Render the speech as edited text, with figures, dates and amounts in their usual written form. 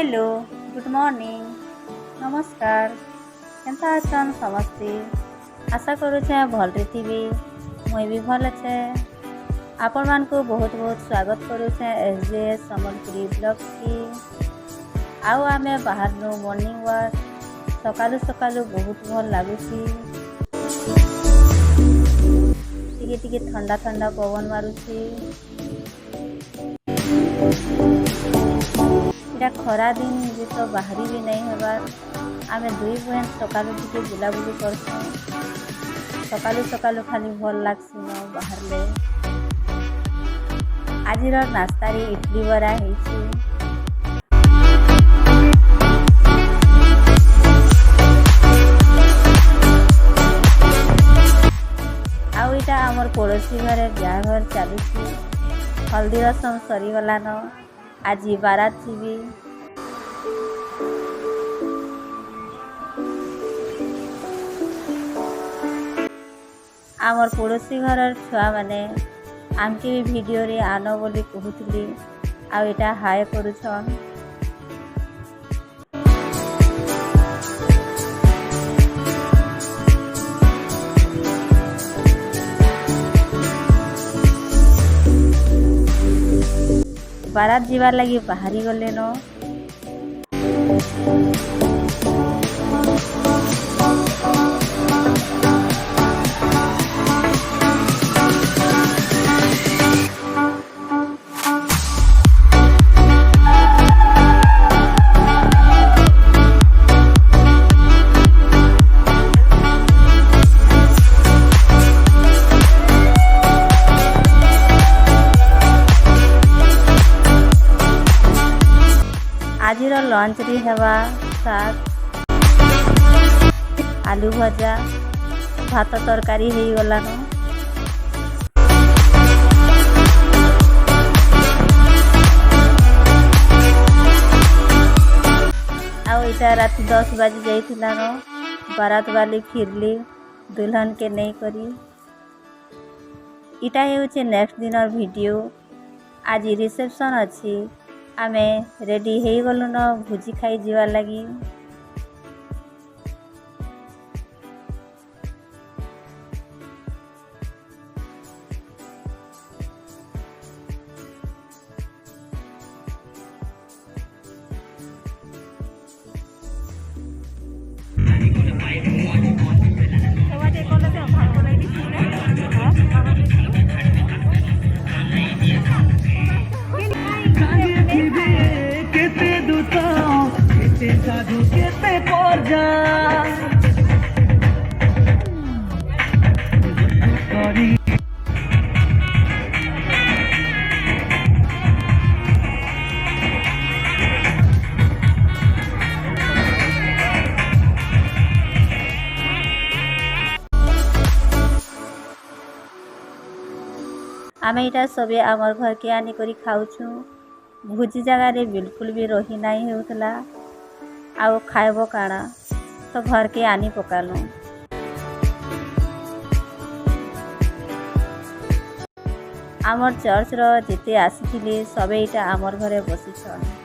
Hello good morning नमस्कार Kenta अछन समस्ते आशा करुछे भलरे थिबे मुई भी भल अच्छे आपण मान को बहुत बहुत स्वागत करुछे SJS संबलपुरी ब्लॉग की आउ आमे बाहर नो मॉर्निंग वॉक सकालु सकालु बहुत भल लागुची टिके टिके ठंडा ठंडा पवन मारुची इटा खरा दिन जे तो बाहरी भी नहीं हेबार आमे दुई बहन सकालु टिके बुलाबुली करछुं सकालु सकालु खाली भल लागसी न बाहरले आजिर नास्ता रे इडली बरा हेछि आउ इटा हमर पड़ोसी घरे ब्याहघर चालुछि हल्दी रसम सरी गलान आज बारात जीवी आमर पड़ोसी घर छुआ माने आमके भी वीडियो रे आनो बोली कहूतली आ एटा हाय करूछन बारात जीवार लगी बाहरी गले न आजिर लंच रे हेबा साग आलू भजा भात तरकारी हे गलान आउ इटा रात 10 बजे जाइथिला न बारात वाली फिरली दुल्हन के नहीं करी इटा हेउचे नेक्स्ट दिन वीडियो आज रिसेप्शन अछि आमे रेडी हे गलु न भुजी खाई जीवार लगी साधु केते पर जा आमे इटा सबे आमर घर के आनी करी खाउछु भुजी जगह रे बिल्कुल भी रही नहीं होतला आउ खाइबो काना तो घर के आनी पकालु आमर चर्च रो जेते आसीथिले सबे इटा आमर घरे बसिछन।